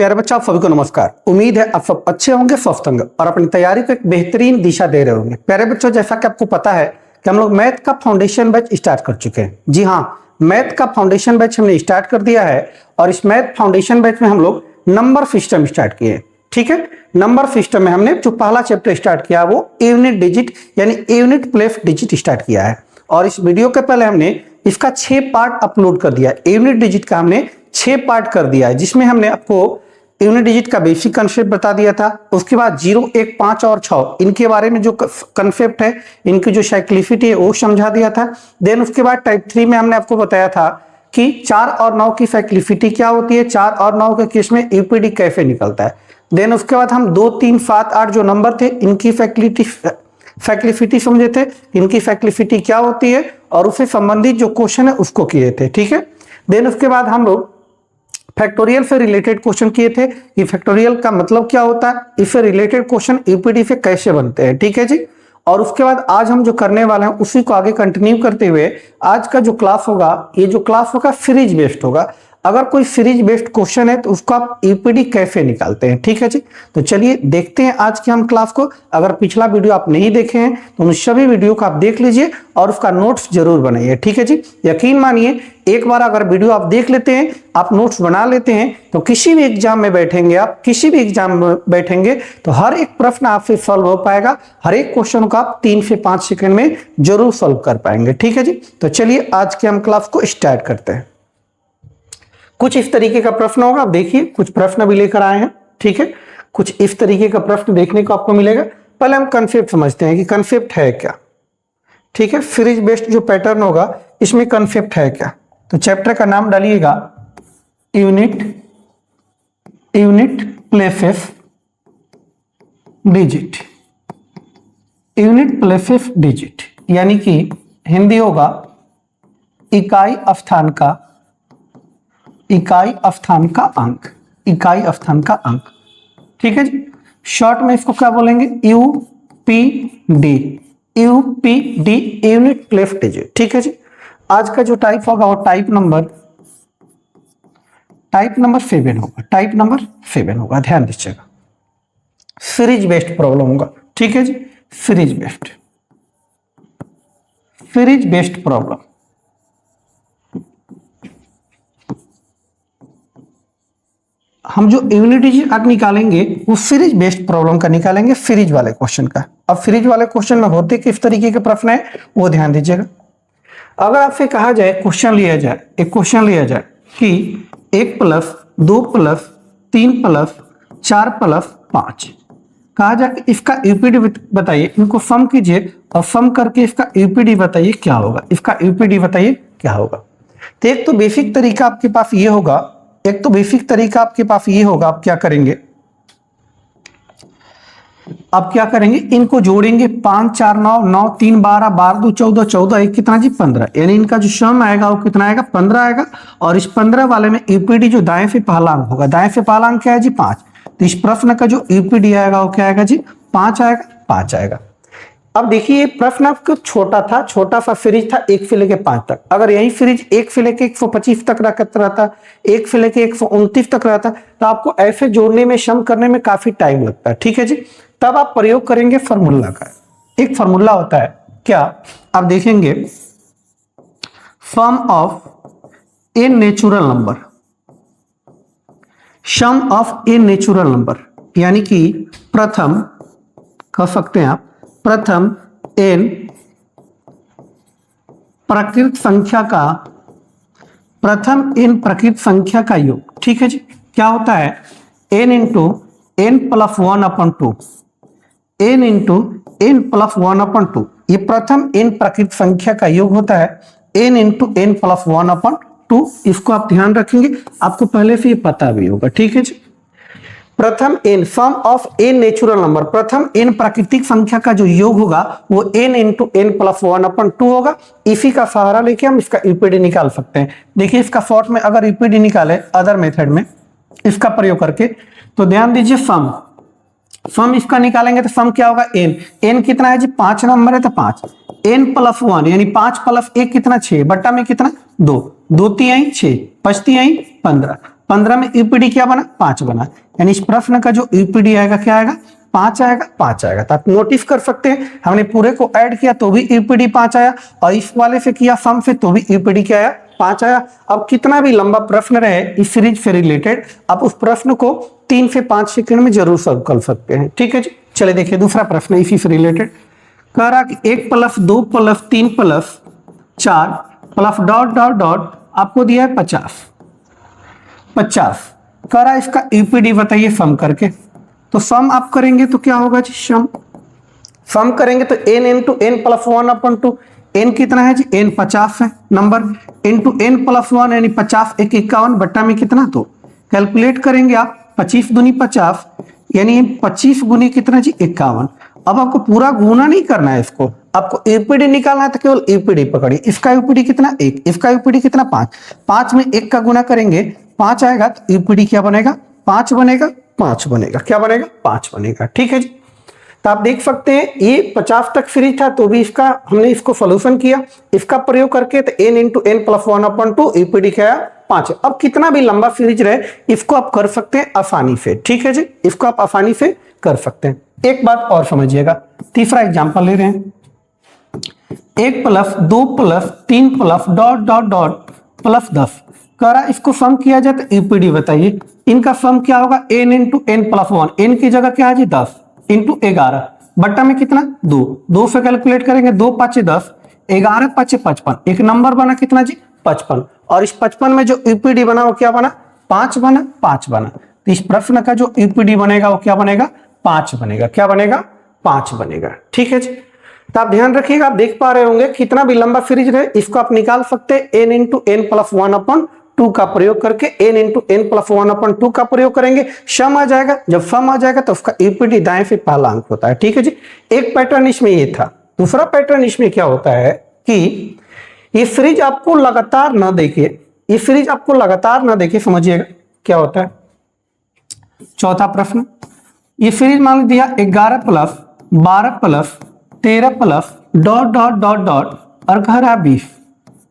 प्यारे बच्चों, आप सभी को नमस्कार। उम्मीद है आप सब अच्छे होंगे, स्वस्थ होंगे और अपनी तैयारी को एक बेहतरीन दिशा दे रहे होंगे। प्यारे बच्चों, जैसा कि आपको पता है कि हम लोग मैथ का फाउंडेशन बैच स्टार्ट कर चुके हैं। जी हाँ, मैथ का फाउंडेशन बैच हमने स्टार्ट कर दिया है और इस मैथ फाउंडेशन बैच में हम लोग नंबर सिस्टम स्टार्ट किए। ठीक है, नंबर सिस्टम में हमने जो पहला चैप्टर स्टार्ट किया वो यूनिट डिजिट यानी यूनिट प्लेस डिजिट स्टार्ट किया है और इस वीडियो के पहले हमने इसका 6 पार्ट अपलोड कर दिया। यूनिट डिजिट का हमने 6 पार्ट कर दिया है, जिसमें हमने आपको यूनिट डिजिट का बेसिक कंसेप्ट बता दिया था। उसके बाद 0, 1, 5 और 6 इनके बारे में जो कंसेप्ट है, इनकी जो साइक्लिसिटी है वो समझा दिया था। देन उसके बाद टाइप 3 में हमने आपको बताया था कि 4 और 9 की साइक्लिसिटी क्या होती है, 4 और 9 के केस में यूपीडी कैसे निकलता है। देन उसके बाद हम 2, 3, 7, 8 जो नंबर थे इनकी फैक्लिसिटी समझे थे, इनकी फैक्लिसिटी क्या होती है और उससे संबंधित जो क्वेश्चन है उसको किए थे। ठीक है, देन उसके बाद हम लोग फैक्टोरियल से रिलेटेड क्वेश्चन किए थे कि फैक्टोरियल का मतलब क्या होता है, इससे रिलेटेड क्वेश्चन यूपीडी से कैसे बनते हैं। ठीक है जी, और उसके बाद आज हम जो करने वाले हैं उसी को आगे कंटिन्यू करते हुए आज का जो क्लास होगा, ये जो क्लास होगा सीरीज बेस्ड होगा। अगर कोई सीरीज बेस्ड क्वेश्चन है तो उसको आप यूपीडी कैसे निकालते हैं। ठीक है जी, तो चलिए देखते हैं आज के हम क्लास को। अगर पिछला वीडियो आप नहीं देखे हैं तो उन सभी वीडियो को आप देख लीजिए और उसका नोट्स जरूर बनाइए। ठीक है जी, यकीन मानिए एक बार अगर वीडियो आप देख लेते हैं, आप नोट्स बना लेते हैं, तो किसी भी एग्जाम में बैठेंगे, आप किसी भी एग्जाम में बैठेंगे तो हर एक प्रश्न आपसे सॉल्व हो पाएगा, हर एक क्वेश्चन को आप 3 से 5 सेकंड में जरूर सॉल्व कर पाएंगे। ठीक है जी, तो चलिए आज के हम क्लास को स्टार्ट करते हैं। कुछ इस तरीके का प्रश्न होगा, आप देखिए कुछ प्रश्न भी लेकर आए हैं। ठीक है, कुछ इस तरीके का प्रश्न देखने को आपको मिलेगा। पहले हम कंसेप्ट समझते हैं कि कंसेप्ट है क्या। ठीक है, सीरीज बेस्ड जो पैटर्न होगा इसमें कंसेप्ट है क्या। तो चैप्टर का नाम डालिएगा unit places digit. Unit places digit यानी कि हिंदी होगा इकाई स्थान का अंक, इकाई स्थान का अंक। ठीक है जी, शॉर्ट में इसको क्या बोलेंगे, यूपीडी, यूनिट प्लेस डिजिट। ठीक है जी, आज का जो टाइप होगा वो टाइप नंबर 7 होगा, टाइप नंबर 7 होगा, ध्यान दीजिएगा। सीरीज बेस्ड प्रॉब्लम होगा। ठीक है जी, सीरीज बेस्ड प्रॉब्लम। हम जो यूनिट डिजिट आज निकालेंगे वो सीरीज बेस्ड प्रॉब्लम का निकालेंगे, सीरीज वाले क्वेश्चन का। अब सीरीज वाले क्वेश्चन में होते किस तरीके के प्रश्न है वो ध्यान दीजिएगा। अगर आपसे कहा जाए, एक क्वेश्चन लिया जाए कि 1 + 2 + 3 + 4 + 5 कहा जाए इसका यूपीडी बताइए, इनको सम कीजिए और सम करके इसका यूपीडी बताइए क्या होगा, इसका यूपीडी बताइए क्या होगा। तो एक तो बेसिक तरीका आपके पास ये होगा, आप क्या करेंगे, इनको जोड़ेंगे। 5, 4, 9, 9, 3, 12, 12, 2, 14, 14, 1 कितना जी 15, यानी इनका जो सम आएगा वो कितना आएगा, 15 आएगा। और इस 15 वाले में यूपीडी जो दाएं से पहला अंक होगा, दाएं से पहला अंक क्या है जी 5, तो इस प्रश्न का जो यूपीडी आएगा वो क्या आएगा जी 5 आएगा। अब देखिए प्रश्न आपका छोटा सा सीरीज था 1 से लेके 5 तक। अगर यही सीरीज 1 से लेके 125 तक रहता, 1 से लेके 129 तक रहता, तो आपको ऐसे जोड़ने में, सम करने में काफी टाइम लगता है। ठीक है जी, तब आप प्रयोग करेंगे फॉर्मूला का। एक फॉर्मूला होता है क्या, आप देखेंगे सम ऑफ ए नेचुरल नंबर, यानी कि प्रथम कह सकते हैं आप, प्रथम n प्राकृत संख्या का योग। ठीक है जी, क्या होता है, n × n + 1/2, n × n + 1/2, ये प्रथम n प्राकृत संख्या का योग होता है, n × n + 1/2। इसको आप ध्यान रखेंगे, आपको पहले से ये पता भी होगा। ठीक है जी, प्रथम n, sum of n natural number, प्रथम n प्राकृतिक संख्या का जो योग होगा वो n × n + 1/2 होगा। इसी का सहारा लेके हम इसका यूपीडी निकाल सकते हैं। देखिए इसका शॉर्ट में अगर यूपीडी निकाले अदर मेथड में इसका प्रयोग करके, तो ध्यान दीजिए सम इसका निकालेंगे तो सम क्या होगा, n कितना है जी 5 नंबर है तो 5, n + 1 यानी 5 + 1 कितना 6, बट्टा में कितना 2, 2 × 3 = 6, 5 × 3 = 15, 15 में यूपीडी क्या बना, 5 बना, यानी इस प्रश्न का जो यूपीडी आएगा क्या आएगा, 5 आएगा, 5 आएगा। तो आप नोटिस कर सकते हैं हमने पूरे को ऐड किया तो भी यूपीडी 5 आया, और इस वाले से किया सम से तो भी यूपीडी क्या आया, 5 आया। अब कितना भी लंबा प्रश्न रहे इस सीरीज से रिलेटेड, आप उस प्रश्न को 3 से 5 सेकंड में जरूर सॉल्व कर सकते हैं। ठीक है जी, चलिए देखिए दूसरा प्रश्न इसी से रिलेटेड। कह रहा कि 1 + 2 + 3 + 4 प्लस डॉट डॉट डॉट आपको दिया है 50 कह रहा इसका यूपीडी बताइए सम करके। तो सम आप करेंगे तो क्या होगा जी, सम करेंगे तो n इंटू n + 1/2, n कितना है जी, n 50 है नंबर, इंटू n + 1 यानी 50 1 51 बट्टा में कितना, तो कैलकुलेट करेंगे आप 25 दूनी 50 यानी 25 गुनी कितना जी, 51। अब आपको पूरा गुना नहीं करना है, इसको आपको यूपीडी निकालना है तो केवल यूपीडी पकड़िए। इसका यूपीडी कितना 1, इसका यूपीडी कितना 5, 5 में 1 का गुना करेंगे 5 आएगा, तो यूपीडी क्या बनेगा, 5 बनेगा, 5 बनेगा, क्या बनेगा, 5 बनेगा। ठीक है जी, तो आप देख सकते हैं ये 50 तक सीरीज था तो भी इसका हमने इसको सोल्यूशन किया, इसका प्रयोग करके तो n इंटू n + 1/2 यूपीडी क्या है, 5 है। अब कितना भी लंबा सीरीज रहे इसको आप कर सकते हैं आसानी से। ठीक है जी, इसको आप आसानी से कर सकते हैं। एक बात और समझिएगा, तीसरा एग्जांपल ले रहे हैं, 1 + 2 + 3 + डॉट डॉट डॉट प्लस 10 कह रहा इसको सम किया जाए तो यूपीडी बताइए। इनका सम क्या होगा, n इंटू n + 1, n की जगह क्या है जी 10 इंटू 11 बट्टा में कितना 2 से कैलकुलेट करेंगे, 2 × 5 = 10, 11 × 5 = 55, एक नंबर बना कितना जी 55, और इस 55 में जो यूपीडी बना वो क्या बना, 5 बना, 5 बना। तो इस प्रश्न का जो यूपीडी बनेगा वो क्या बनेगा, 5 बनेगा, क्या बनेगा, 5 बनेगा। ठीक है जी, तो आप ध्यान रखिएगा, आप देख पा रहे होंगे कितना भी लंबा सीरीज रहे इसको आप निकाल सकते हैं n इंटू n + 1/2 का प्रयोग करके, n इंटू n + 1/2 का प्रयोग करेंगे, सम आ जाएगा, जब सम आ जाएगा तो उसका यूपीडी दाएं से पहला अंक होता है। ठीक है जी, एक पैटर्न इसमें ये था। दूसरा पैटर्न इसमें क्या होता है कि ये सीरीज आपको लगातार ना देखे, ये सीरीज आपको लगातार ना देखे, समझिएगा क्या होता है। चौथा प्रश्न, ये सीरीज मान दिया 11 + 12 + 13 + डॉट डॉट डॉट डॉट और कह रहा है 20,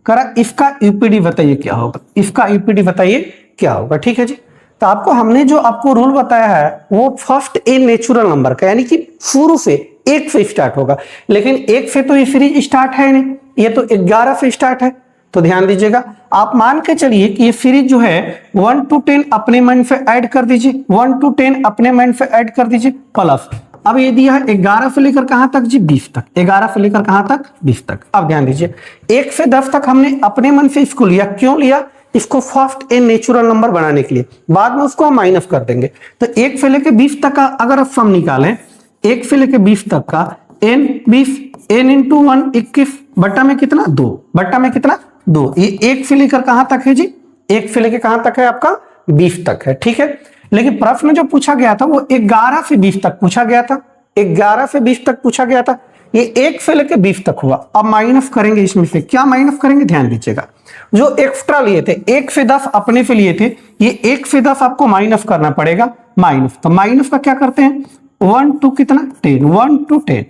कह रहा इसका यूपीडी बताइए क्या होगा, इसका यूपीडी बताइए क्या होगा। ठीक है जी, तो आपको हमने जो आपको रूल बताया है वो फर्स्ट ए नेचुरल नंबर का, यानी कि शुरू से 1 से स्टार्ट होगा, लेकिन 1 से तो ये सीरीज स्टार्ट है नहीं, ये तो 11 से स्टार्ट है। तो ध्यान दीजिएगा, आप मान के चलिए कि ये सीरीज जो है 1 to 10 अपने मन से ऐड कर दीजिए, 1 to 10 अपने मन से ऐड कर दीजिए प्लस, अब ये दिया है 11 से लेकर कहां तक जी 20 तक, 11 से लेकर कहां तक 20 तक। अब ध्यान दीजिए 1 से 10 तक हमने अपने मन से इसको लिया, क्यों लिया, इसको फर्स्ट ए नेचुरल नंबर बनाने के लिए, बाद में उसको हम माइनस कर देंगे। तो 1 से लेकर 20 तक का अगर आप सम निकालें, 1 से लेकर 20 तक का n 20, n इंटू 1 21 बट्टा में कितना 2, बट्टा में कितना 2, ये 1 से लेकर कहां तक है जी, 1 से लेकर कहां तक है आपका 20 तक है। ठीक है, लेकिन प्रश्न जो पूछा गया था वो 11 से 20 तक पूछा गया था, 11 से 20 तक पूछा गया था, ये 1 से लेकर 20 तक हुआ। अब माइनस करेंगे, इसमें से क्या माइनस करेंगे, ध्यान दीजिएगा, जो एक्स्ट्रा लिए थे 1 से 10 अपने से लिए थे, ये 1 से 10 आपको माइनस करना पड़ेगा, माइनस। तो माइनस का क्या करते हैं, 1 to कितना 10, 1 to 10,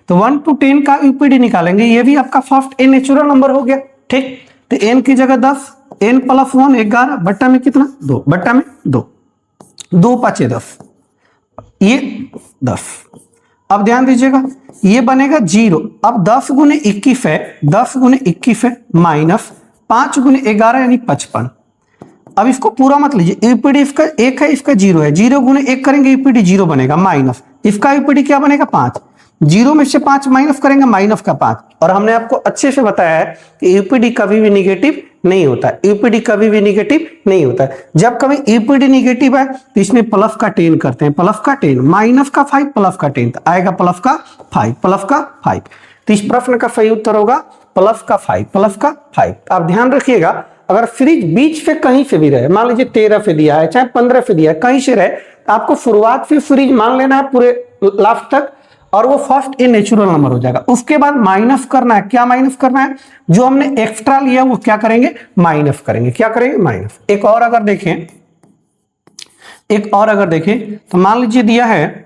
तो 1 to 10 का यूपीडी निकालेंगे, ये भी आपका फर्स्ट ए नेचुरल नंबर हो गया। ठीक, तो n की जगह 10, n + 1 11 बट्टा में कितना 2, बट्टा में 2, 2 × 5 = 10, ये 10। अब ध्यान दीजिएगा ये बनेगा 0, अब 10 × 21 है, 10 × 21 है माइनस 5 × 11 यानी 55। अब इसको पूरा मत लीजिए, यूपीडी इसका 1 है, इसका 0 है, 0 × 1 करेंगे यूपीडी 0 बनेगा, माइनस इसका यूपीडी क्या बनेगा 5, 0 में से 5 माइनस करेंगे, माइनस का 5। और हमने आपको अच्छे से बताया है कि यूपीडी कभी भी निगेटिव नहीं होता है, यूपीडी कभी भी निगेटिव नहीं होता है। जब कभी यूपीडी निगेटिव है तो इसमें प्लस का 10 करते हैं, प्लस का 10, माइनस का 5 प्लस का 10, तो आएगा प्लस का 5, प्लस का 5। तो इस प्रश्न का सही उत्तर होगा प्लस का 5, प्लस का 5। आप ध्यान रखिएगा, अगर सीरीज बीच से कहीं से भी रहे, मान लीजिए 13 से दिया है, चाहे 15 से दिया है, कहीं से रहे, आपको शुरुआत से सीरीज मान लेना है पूरे लास्ट तक, और वो फर्स्ट ए नेचुरल नंबर हो जाएगा। उसके बाद माइनस करना है, क्या माइनस करना है, जो हमने एक्स्ट्रा लिया वो क्या करेंगे, माइनस करेंगे, क्या करेंगे, माइनस। एक और अगर देखें तो मान लीजिए दिया है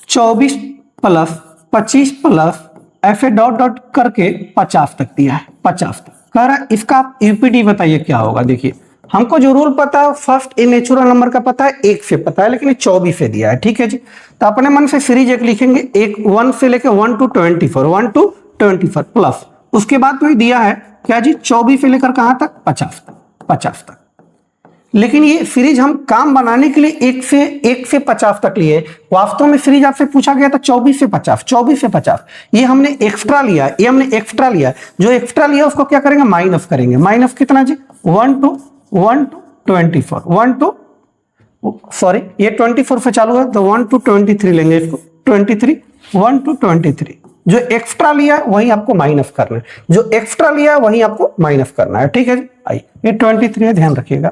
24 + 25 प्लस ऐसे डॉट डॉट करके 50 तक दिया है, 50 तक कह रहा है, इसका आप यूपीडी बताइए क्या होगा। देखिए हमको जो रूल पता है फर्स्ट इन नेचुरल नंबर का पता है, 1 से पता है, लेकिन ये 24 से दिया है। ठीक है जी, तो अपने मन से सीरीज एक लिखेंगे, एक 1 से लेके 1 to 24, 1 to 24 प्लस उसके बाद में दिया है क्या जी 24 से लेकर कहां तक 50 तक। लेकिन ये सीरीज हम काम बनाने के लिए 1 से 50 तक लिए, वास्तव में सीरीज आपसे पूछा गया था 24 से 50। ये हमने एक्स्ट्रा लिया, जो एक्स्ट्रा लिया उसको क्या करेंगे माइनस करेंगे। माइनस कितना जी 1 to 24, ये 24 से चालू है तो 1 to 23 लेंगे इसको, 23 1 to 23। जो एक्स्ट्रा लिया है वही आपको माइनस करना है, ठीक है जी। आइए ये 23 है, ध्यान रखिएगा,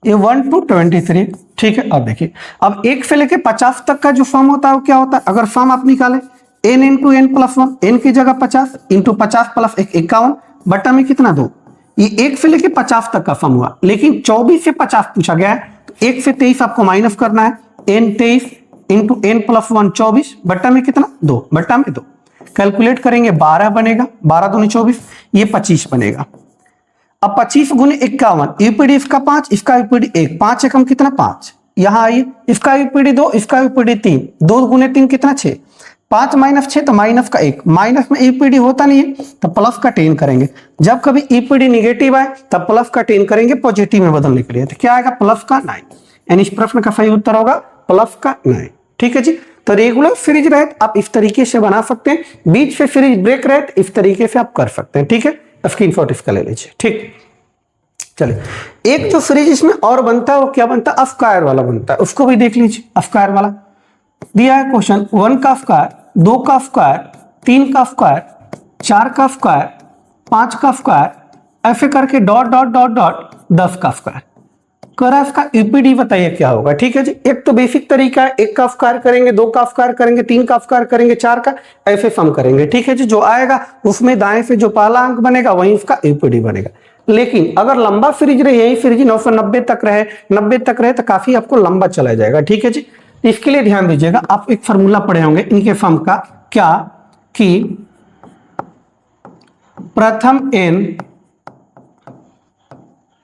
ये 1 to 23। ठीक है, अब देखिए, अब 1 से लेके 50 तक का जो फॉर्म होता है वो क्या होता है, अगर फॉर्म आप निकालें n into n plus 1, n की जगह 50 इंटू 50 प्लस 1 51 बटा में कितना 2, ये 1 से लेके 50 तक का फॉर्म हुआ। लेकिन 24 से 50 पूछा गया है तो 1 से 23 आपको माइनस करना है, n 23 इंटू n प्लस 1 24 बटा में कितना 2, बटा में 2 कैलकुलेट करेंगे 12 बनेगा, 12 दूनी 24, ये 25 बनेगा। अब 25 गुने 51, यूपीडी इसका 5, इसका यूपीडी 1, 5 एकम कितना 5, यहाँ आइए इसका यूपीडी 2, इसका यूपीडी 3, 2 गुने 3 कितना 6, 5 माइनस 6 तो माइनस का 1, माइनस में यूपीडी होता नहीं है तो प्लस का 10 करेंगे। जब कभी यूपीडी निगेटिव आए तब प्लस का 10 करेंगे पॉजिटिव में बदलने के लिए, तो क्या आएगा प्लस का 9, यानी इस प्रश्न का सही उत्तर होगा प्लस का 9। ठीक है जी, तो रेगुलर सीरीज रहे आप इस तरीके से बना सकते हैं, बीच से सीरीज ब्रेक रहे इस तरीके से आप कर सकते हैं। ठीक है, स्क्रीनशॉट इसका ले लीजिए। ठीक, चलिए एक जो सीरीज इसमें और बनता है वो क्या बनता है, स्क्वायर वाला बनता है, उसको भी देख लीजिए। स्क्वायर वाला दिया है क्वेश्चन, 1 का स्क्वायर, 2 का स्क्वायर, 3 का स्क्वायर, 4 का स्क्वायर, 5 का स्क्वायर, ऐसे करके डॉट डॉट डॉट डॉट 10 का स्क्वायर करा, इसका यूपीडी बताइए क्या होगा। ठीक है जी, एक तो बेसिक तरीका है, 1 का स्क्वायर करेंगे, 2 का स्क्वायर करेंगे, 3 का स्क्वायर करेंगे, 4 का, ऐसे सम करेंगे। ठीक है जी, जो आएगा उसमें दाएं से जो पहला अंक बनेगा वही उसका यूपीडी बनेगा। लेकिन अगर लंबा सीरीज रहे, यही सीरीज 990 तक रहे, 90 तक रहे तो काफी आपको लंबा चला जाएगा। ठीक है जी, इसके लिए ध्यान दीजिएगा, आप एक फार्मूला पढ़े होंगे इनके फॉर्म का, क्या कि प्रथम n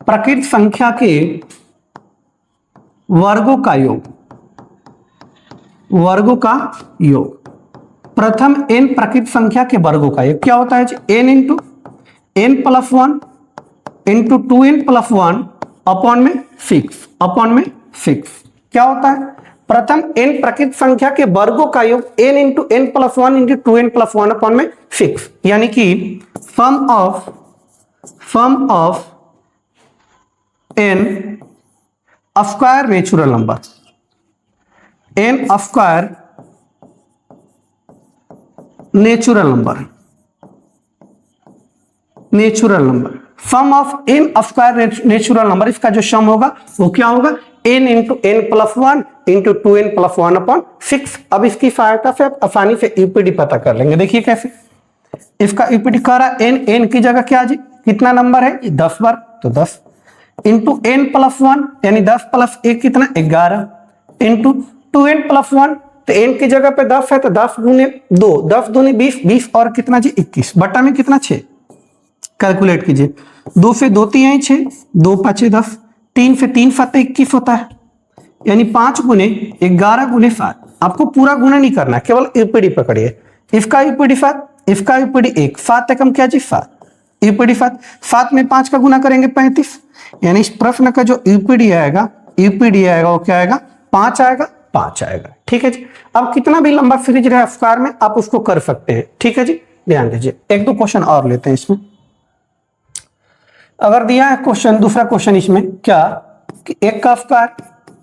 प्रकृत संख्या के वर्गों का योग, प्रथम n प्रकृत संख्या के वर्गों का योग क्या होता है जी, n into n plus 1 into 2n plus 1 upon में 6 क्या होता है, प्रथम n प्रकृत संख्या के वर्गों का योग n into n plus 1 into 2n plus 1 upon में 6, यानी कि sum of n square natural number, n square natural number, sum of n square natural number, इसका जो सम होगा वो क्या होगा, n into n plus 1 into 2n plus 1 upon 6। अब इसकी सहायता से आप आसानी से यूपीडी पता कर लेंगे। देखिए कैसे, इसका यूपीडी कह रहा है n की जगह क्या जी, कितना नंबर है 10 बार, तो 10 इंटू n प्लस 1 यानी 10 प्लस 1 कितना 11 इंटू 2n प्लस 1, तो n की जगह पे 10 है तो 10 गुने 2, 10 दूनी 20, 20 और कितना जी 21 बटा में कितना 6, कैलकुलेट कीजिए, 2 से 2 3 6, 2 5 10, 3 से 3 7 21 होता है, यानी 5 गुने 11 गुने 7। आपको पूरा गुना नहीं करना, केवल यूपीडी पकड़िए, इसका यूपीडी 7, इसका यूपीडी 1, 7 एकम क्या जी 7, यूपीडी 7 में 5 का गुना करेंगे 35, यानी इस प्रश्न का जो यूपीडी आएगा वो क्या आएगा 5 आएगा। ठीक है जी, अब कितना भी लंबा सीरीज रहे स्क्वायर में आप उसको कर सकते हैं। ठीक है जी, ध्यान दीजिए, एक दो क्वेश्चन और लेते हैं इसमें। अगर दिया है क्वेश्चन, दूसरा क्वेश्चन इसमें क्या कि 1 का स्क्वायर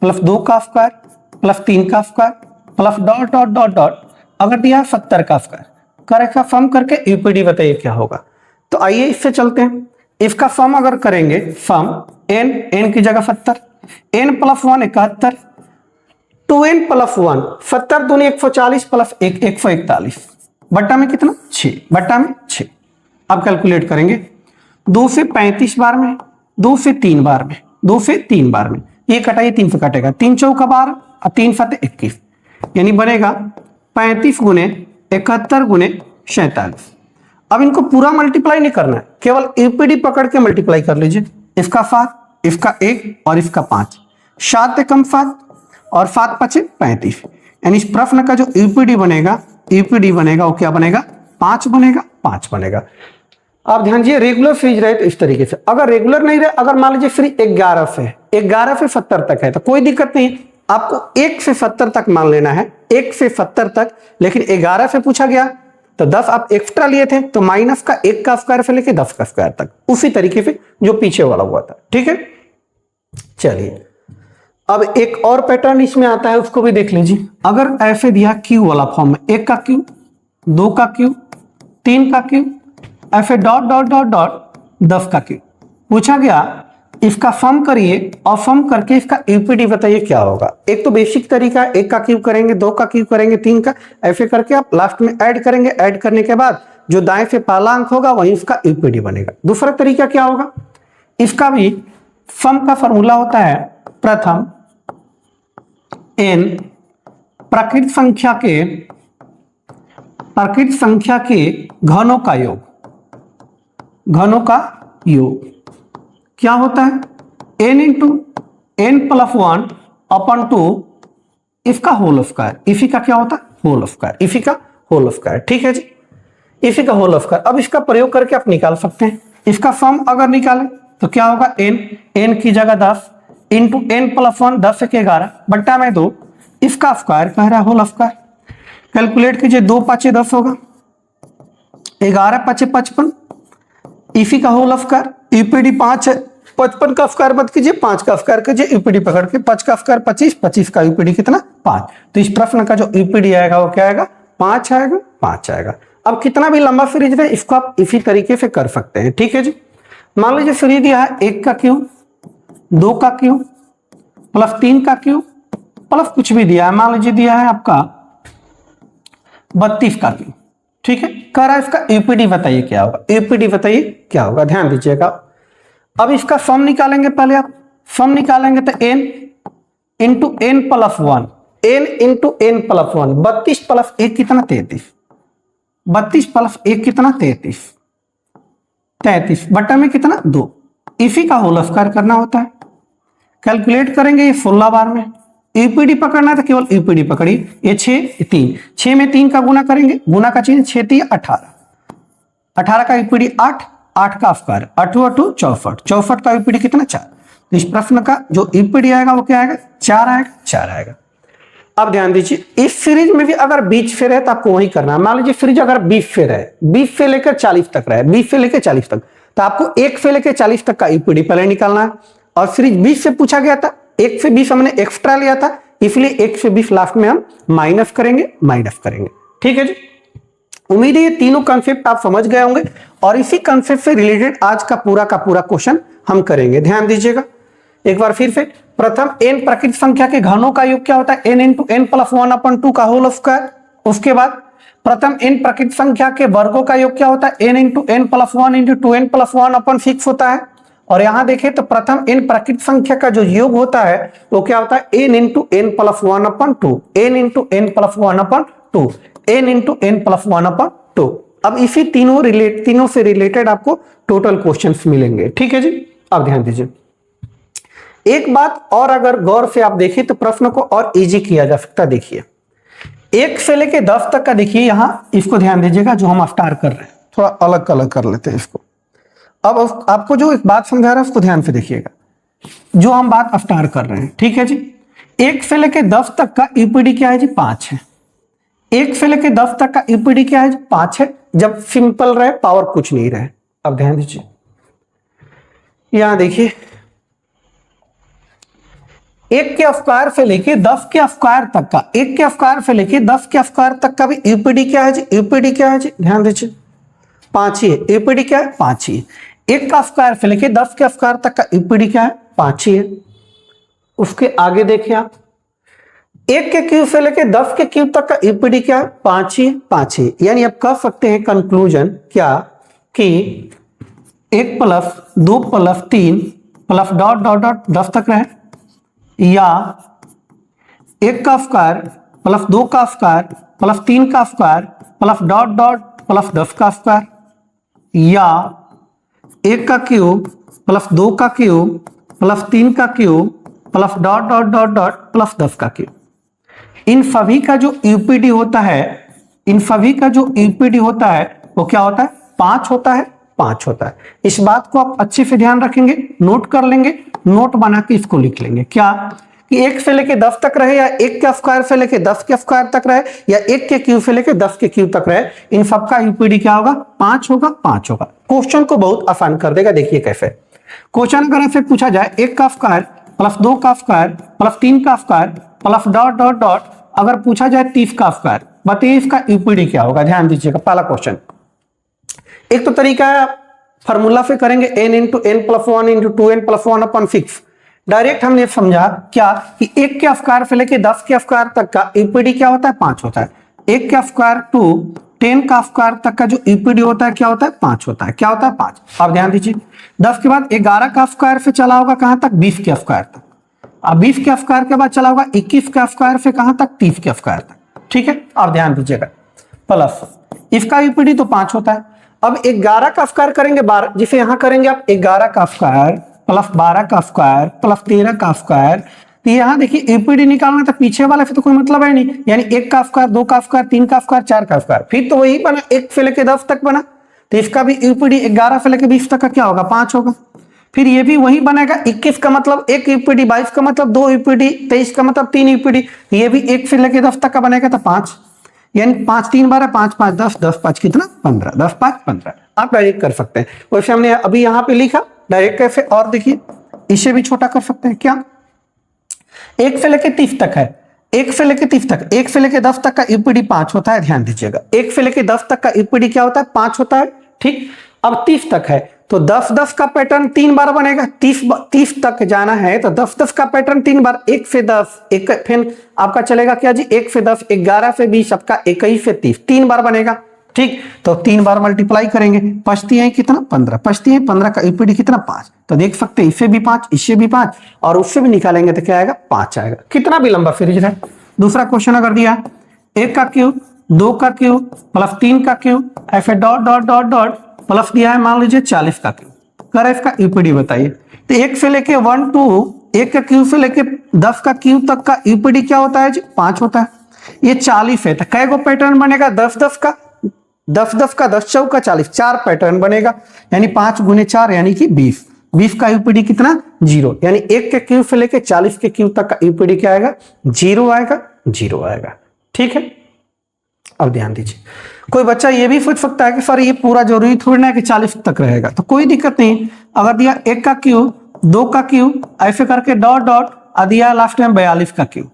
प्लस 2 का स्क्वायर प्लस 3 का square plus dot dot dot dot, अगर दिया है 70 का स्क्वायर, करेक्ट सम करके यूपीडी बताइए क्या होगा। तो आइए इससे चलते हैं, इसका सम अगर करेंगे, सम n की जगह 70, n प्लस 1 71, 2n प्लस 1 70 दूनी 140 प्लस 1 141 बटा में कितना 6, बटा में 6। अब कैलकुलेट करेंगे, 2 से 35 बार में, 2 से 3 बार में, 2 से 3 बार में, ये कटाइए 3 से कटेगा, 3 चौका 12 और 3 7 21, यानी बनेगा 35 गुने 71 गुने 47। अब इनको पूरा मल्टीप्लाई नहीं करना है, केवल यूपीडी पकड़ के मल्टीप्लाई कर लीजिए। इसका 7, इसका 1 और इसका 5, 7 एकम 7 और 7 पचे 35। यानी इस प्रश्न का जो यूपीडी बनेगा वो क्या बनेगा? 5 बनेगा, 5 बनेगा। आप ध्यान दीजिए, रेगुलर फ्रीज रहे तो इस तरीके से, अगर रेगुलर नहीं रहे, अगर मान लीजिए फ्रीज 11 से 70 तक है तो कोई दिक्कत नहीं, आपको 1 से 70 तक मान लेना है, 1 से 70 तक। लेकिन 11 से पूछा गया तो 10 आप एक्स्ट्रा लिए थे, तो माइनस का 1 का स्क्वायर से लेके 10 का स्क्वायर तक, उसी तरीके से जो पीछे वाला हुआ था। ठीक है, चलिए अब एक और पैटर्न इसमें आता है, उसको भी देख लीजिए। अगर ऐसे दिया क्यू वाला फॉर्म में, 1 का क्यू, 2 का क्यू, 3 का क्यू, ऐसे डॉट डॉट डॉट डॉट 10 का क्यू पूछा गया, इसका सम करिए और सम करके इसका यूपीडी बताइए क्या होगा। एक तो बेसिक तरीका है, 1 का क्यू करेंगे, 2 का क्यू करेंगे, 3 का, ऐसे करके आप लास्ट में ऐड करेंगे। ऐड करने के बाद जो दाएं से पहला अंक होगा वही इसका यूपीडी बनेगा। दूसरा तरीका क्या होगा, इसका भी सम का फॉर्मूला होता है, प्रथम n प्राकृत संख्या के घनों का योग क्या होता है? n into n plus 1 upon 2 इसका होल स्क्वायर। इसी का क्या होता है? Whole square. इसी का होल स्क्वायर। ठीक है जी, इसी का होल स्क्वायर। अब इसका प्रयोग करके आप निकाल सकते हैं। इसका सम अगर निकालें तो क्या होगा? n की जगह 10 इंटू n प्लस 1, 10 के 11 बट्टा में 2, इसका स्क्वायर कह रहा है, होल स्क्वायर। कैलकुलेट कीजिए, 2 5 10 होगा, 11 5 55, इसी का होल स्क्वायर। यूपीडी 5 है, 55 का स्क्वायर मत कीजिए, 5 का स्क्वायर कीजिए, यूपीडी पकड़ के 5 का स्क्वायर 25, 25 का यूपीडी कितना? 5। तो इस प्रश्न का जो यूपीडी आएगा वो क्या आएगा? 5 आएगा, 5 आएगा। अब कितना भी लंबा सीरीज है इसको आप इसी तरीके से कर सकते हैं। ठीक है जी, मान लीजिए सीरीज दिया है 1 का क्यू, 2 का क्यू प्लस 3 का क्यू प्लस कुछ भी दिया है, मान लीजिए दिया है आपका 32 का क्यू। ठीक है, कह रहा है इसका यूपीडी बताइए क्या होगा। यूपीडी बताइए क्या होगा, ध्यान दीजिएगा। अब इसका सम निकालेंगे, पहले आप सम निकालेंगे तो n into n plus 1, n into n plus 1, 32 plus 1 कितना? 33, 32 प्लस 1 कितना? 33, 33 बटा में कितना? 2, इसी का होल स्क्वायर करना होता है। कैलकुलेट करेंगे ये 16 बार में, यूपीडी पकड़ना था, केवल यूपीडी पकड़िए। ये 6 3, 6 में 3 का गुना करेंगे, गुना का चिन्ह, 6 3 18, 18 का यूपीडी 8, 8 का स्क्वायर 8 8 64, 64 का यूपीडी कितना? 4। तो इस प्रश्न का जो यूपीडी आएगा वो क्या आएगा? 4 आएगा, 4 आएगा। अब ध्यान दीजिए, इस सीरीज में भी अगर 20 फेर है तो आपको वही करना है। मान लीजिए सीरीज अगर 20 फेर है, 20 से लेकर 40 तक रहे, 20 से लेकर 40 तक, तो आपको 1 से लेकर 40 तक का यूपीडी पहले निकालना है। और सीरीज 20 से पूछा गया था, 1 से 20 हमने एक्स्ट्रा लिया था, इसलिए 1 से 20 लास्ट में हम माइनस करेंगे। ठीक है जी, उम्मीद है ये तीनों कॉन्सेप्ट आप समझ गए होंगे और इसी कॉन्सेप्ट से रिलेटेड आज का पूरा क्वेश्चन हम करेंगे। ध्यान दीजिएगा एक बार फिर से। प्रथम n प्राकृत संख्या के घनों का योग क्या होता है? n into n plus 1 upon 2 का होल स्क्वायर। उसके बाद प्रथम n प्राकृत संख्या के वर्गों का योग क्या होता है? n into n plus 1 into 2n plus 1 upon 6 होता है। और यहां देखें तो प्रथम n प्राकृत संख्या का जो योग होता है वो क्या होता है? n into n plus 1 upon 2, n into n plus 1 upon 2, n into n plus 1 upon 2। अब इसी तीनों से रिलेटेड आपको टोटल क्वेश्चंस मिलेंगे। ठीक है जी, अब ध्यान दीजिए। एक बात और अगर गौर से आप देखें तो प्रश्न को और इजी किया जा सकता है। देखिए 1 से लेके 10 तक का, देखिए यहां इसको ध्यान दीजिएगा, जो हम स्टार कर रहे हैं थोड़ा अलग अलग कर लेते हैं इसको। अब आपको जो एक बात समझा रहा है उसको ध्यान से देखिएगा, जो हम बात स्टार कर रहे हैं। ठीक है जी, 1 से लेके 10 तक का यूपीडी क्या है जी? 5 है। 1 से लेके 10 तक का यूपीडी क्या है जी? 5 है। जब सिंपल रहे, पावर कुछ नहीं रहे। अब ध्यान दीजिए, यहां देखिए 1 के स्क्वायर से लेके 10 के स्क्वायर तक का, 1 के स्क्वायर से लेके 10 के स्क्वायर तक का भी यूपीडी क्या है जी? यूपीडी क्या है जी? ध्यान दीजिए, 5 ही है। यूपीडी क्या है? 5 ही है। 1 का स्क्वायर से लेके 10 के स्क्वायर तक का यूपीडी क्या है? 5 ही है। उसके आगे देखिए आप, 1 के क्यूब से लेके 10 के क्यूब तक का यूपीडी क्या है? 5 ही, 5 ही। यानी आप कह सकते हैं कंक्लूजन क्या कि 1 plus 2 plus 3 plus dot dot dot 10 तक रहे, या 1 का स्क्वायर प्लस 2 का स्क्वायर प्लस 3 का square plus dot dot plus 10 का स्क्वायर। या 1 का क्यूब प्लस 2 का क्यूब प्लस 3 का cube plus dot dot dot dot plus 10 का क्यूब, इन सभी का जो यूपीडी होता है, इन सभी का जो यूपीडी होता है वो क्या होता है? 5 होता है, 5 होता है। इस बात को आप अच्छे से ध्यान रखेंगे, नोट कर लेंगे, नोट बना के इसको लिख लेंगे क्या कि 1 से लेके 10 तक रहे, या 1 के स्क्वायर से लेके 10 के स्क्वायर तक रहे, या 1 के क्यूब से लेके 10 के क्यूब तक रहे, इन सब का यूपीडी क्या होगा? 5 होगा, 5 होगा। क्वेश्चन को बहुत आसान कर देगा। देखिए कैसे क्वेश्चन अगर ऐसे पूछा जाए 1 का स्क्वायर प्लस 2 का स्क्वायर प्लस 3 का square plus dot dot dot, अगर पूछा जाए 30 का स्क्वायर, बताइए इसका यूपीडी क्या होगा? ध्यान दीजिएगा पहला क्वेश्चन। एक तो तरीका है फॉर्मूला से करेंगे n into n plus 1 into 2n plus 1 upon 6। Direct हमने समझा क्या कि 1 के स्क्वायर से लेके 10 के स्क्वायर तक का यूपीडी क्या होता है? 5 होता है। 1 के स्क्वायर टू 10 का स्क्वायर तक का जो यूपीडी होता है क्या होता है? 5 होता है। क्या होता है? 5। अब ध्यान दीजिए 10 के बाद 11 का स्क्वायर से चला होगा कहां तक? 20 के स्क्वायर तक। अब 20 के स्क्वायर के बाद चला होगा 21 के स्क्वायर से कहां तक? 30 के स्क्वायर तक। ठीक है, और ध्यान दीजिएगा प्लस इसका यूपीडी तो 5 होता है। अब 11 का स्क्वायर करेंगे 12, जिसे यहां करेंगे आप 11 का स्क्वायर प्लस 12 का स्क्वायर प्लस 13 का स्क्वायर, तो यहां देखिए यूपीडी निकालना था, पीछे वाला से तो कोई मतलब है नहीं, यानी 1 का स्क्वायर 2 का स्क्वायर 3 का स्क्वायर 4 का स्क्वायर, फिर तो वही बना 1 से लेके 10 तक बना, तो इसका भी यूपीडी 11 से लेके 20 तक का क्या होगा? 5 होगा। फिर ये भी वही बनेगा 21 का मतलब 1 यूपीडी, 22 का मतलब 2 यूपीडी, 23 का मतलब 3 यूपीडी, ये भी 1 से लेके 10 तक का बनेगा तो 5, यानी 5 3 12 5 5 10 10 5 कितना? 15, 10 5 15। आप डायरेक्ट कर सकते हैं, वैसे हमने अभी यहां पे लिखा डायरेक्ट कैसे, और देखिए इसे भी छोटा कर सकते हैं क्या? 1 से लेके 30 तक है, 1 से लेके 30 तक, 1 से लेके 10 तक का यूपीडी 5 होता है। ध्यान दीजिएगा 1 से लेके 10 तक का यूपीडी क्या होता है? 5 होता है। ठीक, अब 30 तक है तो 10 10 का पैटर्न 3 बार बनेगा। 30 तक जाना है तो 10 10 का पैटर्न 3 बार, 1 से 10 एक, फिर आपका चलेगा क्या जी? 1 से 10 11 से 20 आपका 21 से 30 3 बार बनेगा। ठीक, तो 3 बार मल्टीप्लाई करेंगे, पचती है कितना? 15, पचती है 15 का यूपीडी कितना? 5। तो देख सकते हैं इससे भी 5, इससे भी 5, और उससे भी निकालेंगे तो क्या आएगा? 5 आएगा। कितना भी लंबा सीरीज है। दूसरा क्वेश्चन अगर दिया 1 का क्यूब 2 का क्यूब प्लस 3 का क्यूब, ऐसे dot dot dot dot plus दिया है मान लीजिए 40 का क्यूब, कर इसका यूपीडी बताइए। तो 1 से लेके 1 टू 1 का क्यूब से लेके 10 का क्यूब तक का यूपीडी क्या होता है जी? 5 होता है। ये 40 है तो कै गो पैटर्न बनेगा? 10 10 का, 10 10 का 10 चौका 40, 4 पैटर्न बनेगा, यानी 5 गुने 4 यानी कि 20। 20 का यूपीडी कितना? 0, यानी 1 के क्यूब से लेके 40 के क्यूब तक का यूपीडी क्या आएगा? 0 आएगा, 0 आएगा। ठीक है, अब ध्यान दीजिए कोई बच्चा ये भी सोच सकता है कि सर ये पूरा जरूरी थोड़ी ना है कि 40 तक रहेगा, तो कोई दिक्कत नहीं। अगर दिया 1 का क्यूब 2 का क्यूब ऐसे करके डॉट डॉट दिया लास्ट में 42 का क्यूब,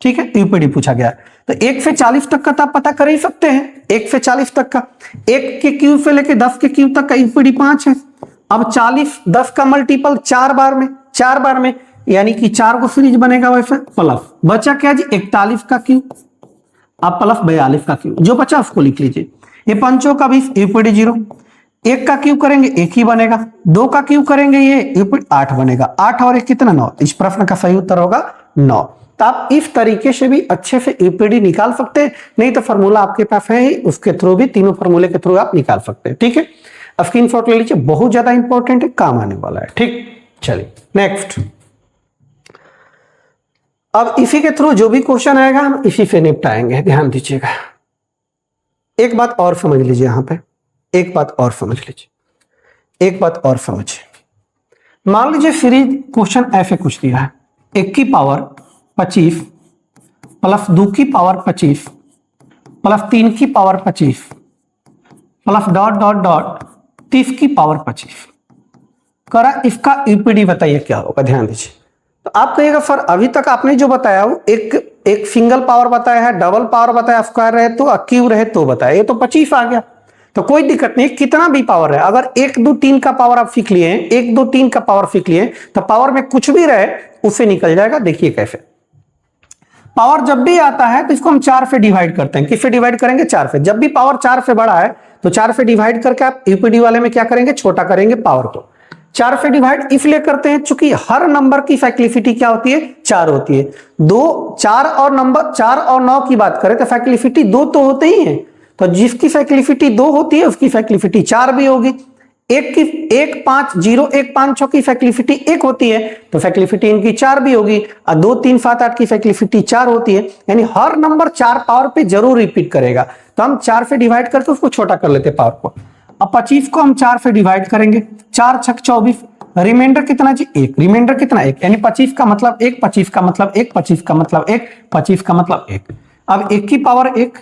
ठीक है, यूपीडी पूछा गया, तो 1 से 40 तक का तो आप पता कर ही सकते हैं। 1 से 40 तक का, 1 के क्यूब से लेके 10 के क्यूब तक का यूपीडी 5 है। अब 40 10 का मल्टीपल 4 बार में, 4 बार में यानी कि 4 को सीरीज बनेगा, वैसे प्लस बचा क्या जी? 41 का क्यूब, अब प्लस 42 का क्यूब, जो बचा उसको लिख लीजिए। ये 5 का 20 यूपीडी 0। 1 का क्यूब करेंगे 1 ही बनेगा, 2 का क्यूब करेंगे ये यूपीडी 8 बनेगा, 8 और 1 कितना? 9। इस प्रश्न का सही उत्तर होगा 9। तो आप इस तरीके से भी अच्छे से यूपीडी निकाल सकते हैं, नहीं तो फॉर्मूला आपके पास है ही, उसके थ्रू भी, तीनों फॉर्मूले के थ्रू आप निकाल सकते हैं। ठीक है, स्क्रीनशॉट ले लीजिए, बहुत ज्यादा इंपॉर्टेंट है, काम आने वाला है। ठीक, चलिए नेक्स्ट। अब इसी के थ्रू जो भी क्वेश्चन आएगा हम इसी से निपटाएंगे। ध्यान दीजिएगा, एक बात और समझ लीजिए, यहां पे एक बात और समझ लीजिए, एक बात और समझिए। मान लीजिए सीरीज क्वेश्चन ऐसे कुछ दिया है, 1 की पावर 25 प्लस 2 की पावर 25 प्लस 3 की power 25 plus dot dot dot 30 की पावर 25 करा, इसका यूपीडी बताइए क्या होगा। ध्यान दीजिए, तो आप कहिएगा सर अभी तक आपने जो बताया वो एक सिंगल पावर बताया है, डबल पावर बताया, स्क्वायर रहे तो, क्यूब रहे तो बताया, ये तो 25 आ गया, तो कोई दिक्कत नहीं, कितना भी पावर है, अगर 1 2 3 का पावर आप सीख लिए हैं, 1 2 3 का पावर सीख लिए, तो पावर में कुछ भी रहे उससे निकल जाएगा। देखिए कैसे, पावर जब भी आता है तो इसको हम 4 से डिवाइड करते हैं। किससे डिवाइड करेंगे? 4 से। जब भी पावर 4 से बड़ा है तो 4 से डिवाइड करके आप यूपीडी वाले में क्या करेंगे? छोटा करेंगे पावर को। 4 से डिवाइड इसलिए करते हैं चूंकि हर नंबर की फैक्टिफिटी क्या होती है? 4 होती है। 2 4 और नंबर 4 और 9 की बात करें तो फैक्टिफिटी 2 तो होते ही हैं, तो जिसकी फैक्लिफिटी 2 होती है उसकी फैक्लिफिटी 4 भी होगी। 1 5 0 1 5 6 की फैक्लिफिटी 1 होती है तो फैक्लिफिटी इनकी 4 भी होगी, और 2 3 7 8 की फैक्लिफिटी 4 होती है, यानी हर नंबर 4 पावर पे जरूर रिपीट करेगा। तो हम 4 से डिवाइड करके उसको छोटा कर लेते पावर को। अब 25 को हम 4 से डिवाइड करेंगे, 4 6 24, रिमाइंडर कितना जी 1, रिमाइंडर कितना 1, यानी 25 का मतलब 1, 25 का मतलब 1, 25 का मतलब 1, 25 का मतलब 1। अब 1 की पावर 1,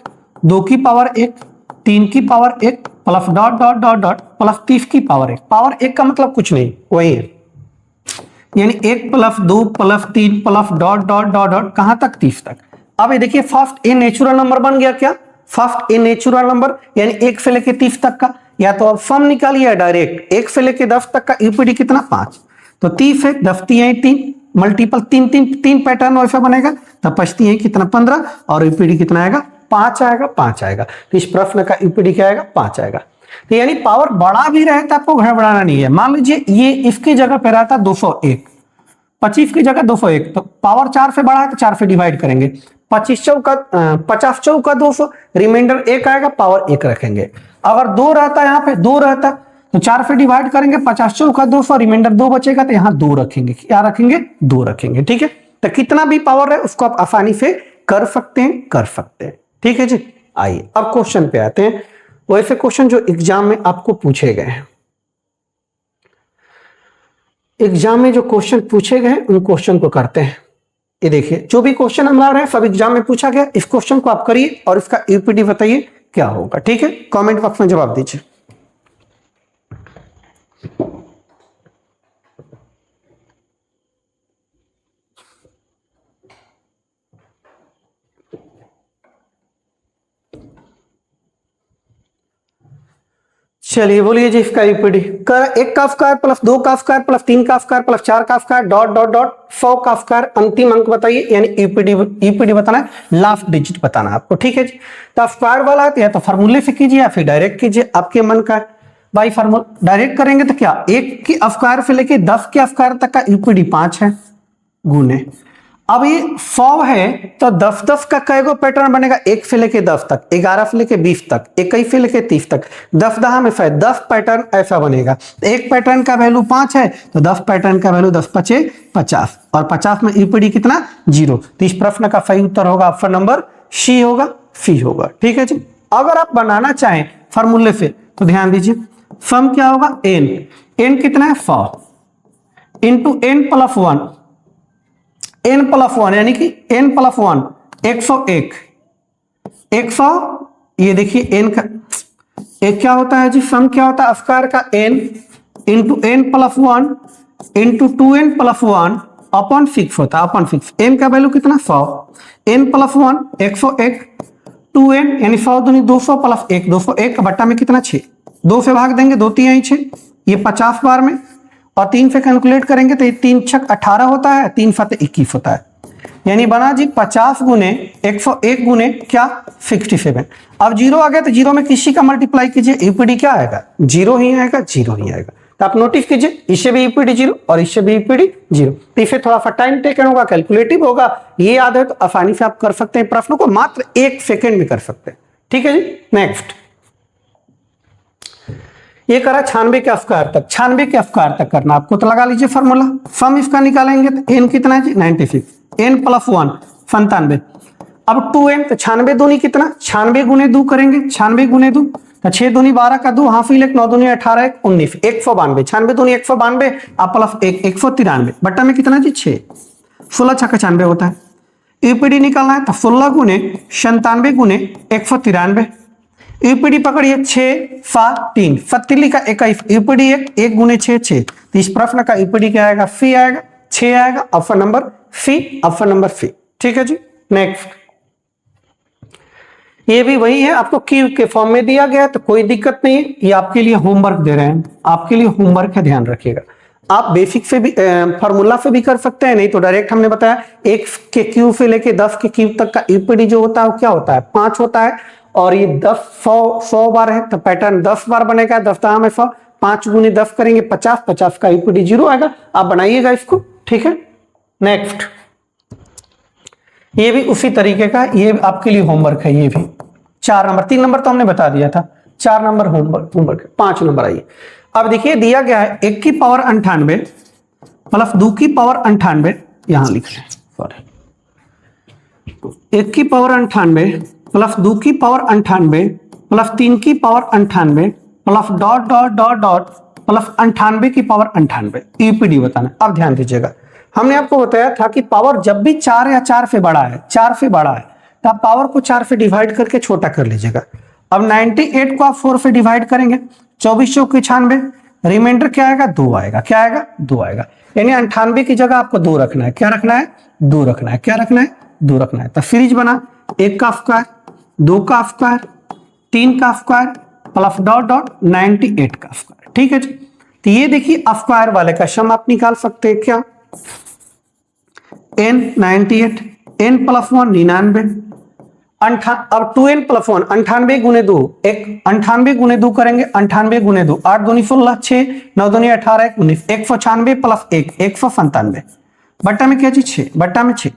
2 की पावर 1, 3 की power 1 plus dot dot dot dot plus 30 की पावर 1। पावर 1 का मतलब कुछ नहीं, वही है, यानी 1 plus 2 plus 3 plus dot dot dot dot कहां तक 30 तक। अब ये देखिए फर्स्ट ए नेचुरल नंबर बन गया क्या, फर्स्ट ए नेचुरल नंबर यानी 1 से लेके 30 तक का, या तो अब सम निकालिए डायरेक्ट 1 से लेके 10 तक का यूपीडी कितना 5, तो 30 है 10 3 मल्टीपल 3 पैटर्न वैसा बनेगा, तो 25 है कितना 15 और यूपीडी कितना आएगा 5 आएगा, 5 आएगा। तो इस प्रश्न का यूपीडी क्या आएगा 5 आएगा। तो यानी पावर बड़ा भी रहे तो आपको घबराना नहीं है। मान लीजिए ये इसकी जगह पे रहता 201, 25 की जगह 201, तो पावर 4 से बड़ा है तो 4 से डिवाइड करेंगे, 50 चौका 200, रिमाइंडर 1 आएगा, पावर 1 रखेंगे। अगर 2 रहता यहाँ पे 2 रहता तो 4 से डिवाइड करेंगे, 50 चौका 200, रिमाइंडर 2 बचेगा तो यहाँ 2 रखेंगे, क्या रखेंगे 2 रखेंगे। ठीक है, तो कितना भी पावर है उसको आप आसानी से कर सकते हैं। ठीक है जी, आइए अब क्वेश्चन पे आते हैं। वैसे क्वेश्चन जो एग्जाम में आपको पूछे गए हैं, एग्जाम में जो क्वेश्चन पूछे गए उन क्वेश्चन को करते हैं। ये देखिए जो भी क्वेश्चन हम ला रहे हैं सब एग्जाम में पूछा गया, इस क्वेश्चन को आप करिए और इसका यूपीडी बताइए क्या होगा। ठीक है, कमेंट बॉक्स में जवाब दीजिए। चलिए बोलिए जी इसका यूपीडी। 1 का स्क्वायर प्लस 2 का स्क्वायर प्लस 3 का स्क्वायर प्लस 4 का स्क्वायर डॉट डॉट डॉट 100 का स्क्वायर, अंतिम अंक बताइए, यानी यूपीडी बताना है, लास्ट डिजिट बताना है आपको। ठीक है जी, तो स्क्वायर वाला है या तो फार्मूले से कीजिए या फिर डायरेक्ट कीजिए, आपके मन का है। भाई फार्मूला डायरेक्ट करेंगे तो क्या 1 की स्क्वायर से लेके 10 के स्क्वायर तक का यूपीडी 5 है गुने। अब ये 100 है तो 10 का कई गो पैटर्न बनेगा, 1 से लेके 10 तक, 11 से लेके 20 तक, 21 से लेके 30 तक, 10 दहा में 10 पैटर्न ऐसा बनेगा। एक पैटर्न का वैल्यू 5 है तो 10 पैटर्न का वैल्यू 10 5 50, और 50 में यूपीडी कितना 0। तो इस प्रश्न का सही उत्तर होगा ऑप्शन नंबर सी होगा, सी होगा। ठीक है जी, अगर आप बनाना चाहें फॉर्मूले से तो ध्यान दीजिए, सम क्या होगा n कितना है 100 into n plus 1, n plus 1 यानी कि n प्लस 1 101, 100, ये देखिए n का एक क्या होता है जी, सम क्या होता है स्क्वायर का n into n plus 1 into 2n plus 1 upon 6 होता है, अपॉन 6। n का वैल्यू कितना 100, n प्लस 1 101, 2n यानी 100 दूनी 200 प्लस 1 201 का बट्टा में कितना 6, 2 से भाग देंगे 2 3 6, ये 50 बार में, और 3 से कैलकुलेट करेंगे तो 3 6 18 होता है, 3 7 21 होता है, यानी बना जी 50 गुने 101 गुने क्या 67। अब 0 आ गया तो 0 में किसी का मल्टीप्लाई कीजिए, यूपीडी क्या आएगा 0 ही आएगा, 0 ही आएगा। तो आप नोटिस कीजिए इससे भी यूपीडी 0 और इससे भी यूपीडी 0, तो इसे थोड़ा सा टाइम टेकन होगा, कैलकुलेटिव होगा, ये याद है तो आसानी से आप कर सकते हैं, प्रश्नों को मात्र 1 सेकेंड में कर सकते हैं। ठीक है जी, नेक्स्ट ये करा 96 के स्क्वायर तक, 96 के स्क्वायर तक करना आपको, तो लगा लीजिए फॉर्मूला, सम इसका निकालेंगे तो n कितना है जी 96, n प्लस 1 97, अब 2n तो 96 दूनी कितना 96 गुने 2 करेंगे, 96 गुने 2 तो 6 दूनी 12 का 2 हाफ 9 दूनी 18 19 192, 96 दूनी 192 आप प्लस 1 193 बट्टा में कितना जी 6, 16 6 का 96 होता है। यूपीडी निकालना है तो 16 गुने 97 गुने 193, यूपीडी पकड़िए 6 7 3 सत्तीली का 21, यूपीडी 1 गुने 6 6, तो इस प्रश्न का यूपीडी क्या आएगा सी आएगा, 6 आएगा, option number C, option number C. ठीक है जी, नेक्स्ट ये भी वही है, आपको क्यू के फॉर्म में दिया गया है तो कोई दिक्कत नहीं है, ये आपके लिए होमवर्क दे रहे हैं, आपके लिए होमवर्क है, ध्यान रखिएगा। आप बेसिक से भी फार्मूला से भी कर सकते हैं, नहीं तो डायरेक्ट हमने बताया 1 के क्यू से लेके 10 के क्यू तक का यूपीडी जो होता है वो क्या होता है 5 होता है, और ये 10 100 बार है तो पैटर्न 10 बार बनेगा, 10 दहा में 100, 5 गुने 10 करेंगे 50, 50 का यूपीडी 0 आएगा, आप बनाइएगा इसको। ठीक है, नेक्स्ट ये भी उसी तरीके का, ये आपके लिए होमवर्क है ये भी। 4 नंबर, 3 नंबर तो हमने बता दिया था, 4 नंबर होमवर्क, 5 नंबर आइए। अब देखिए दिया गया है 1 की पावर 98 प्लस 2 की पावर 98, यहां लिख लें, सॉरी, 1 की पावर 98 प्लस 2 की पावर 98 प्लस 3 की power 98 plus dot dot dot dot plus 98 की पावर 98, यूपीडी बताना। अब ध्यान दीजिएगा, हमने आपको बताया था कि पावर जब भी 4 या 4 से बड़ा है, 4 से बड़ा है, तो आप पावर को 4 से डिवाइड करके छोटा कर लीजिएगा। अब 98 को आप 4 से डिवाइड करेंगे, 24 रिमाइंडर क्या आएगा, 2 आएगा, क्या आएगा, 2 आएगा। यानी 98 की जगह आपको 2 रखना है, क्या रखना है, 2 रखना है, क्या रखना है, 2 रखना है। तो सीरीज बना 1 का स्क्वायर, 2 का स्क्वायर, 3 का स्क्वायर प्लस डॉट डॉट 98 का स्क्वायर, ठीक है जी। तो ये देखिए स्क्वायर वाले का सम आप निकाल सकते हैं, क्या, n 98, n प्लस 1 99, अब 2n प्लस 1 98 गुने 2, एक 98 गुने 2 करेंगे, 98 गुने 2, 8 दूनी 16, 6 9 दूनी 18, 19, 196 प्लस 1 197, बट्टा में क्या चीज 6, बट्टा में 6,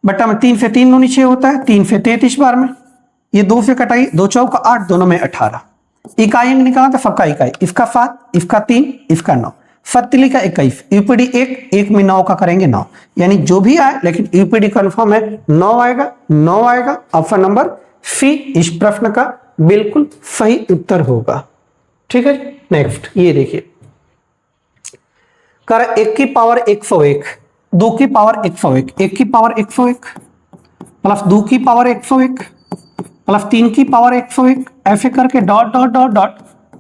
बट्टा में 3 से 3 दूनी 6 होता है, 3 से 33 बार में, ये 2 से कटाई, 2 चौका 8, दोनों में 18, इकाई अंक निकाला तो सबका इकाई, इसका 7, इसका 3, इसका 9, 7 का 21, यूपीडी 1 में 9 का करेंगे 9, यानी जो भी आए लेकिन यूपीडी कंफर्म है, 9 आएगा, 9 आएगा। ऑप्शन नंबर सी इस प्रश्न का बिल्कुल सही उत्तर होगा, ठीक है। नेक्स्ट ये देखिए, कर 1 की पावर 101, 2 की पावर 101, 1 की पावर 101 प्लस 2 की पावर 101 प्लस 3 की पावर 101, ऐसे करके डॉट डॉट डॉट डॉट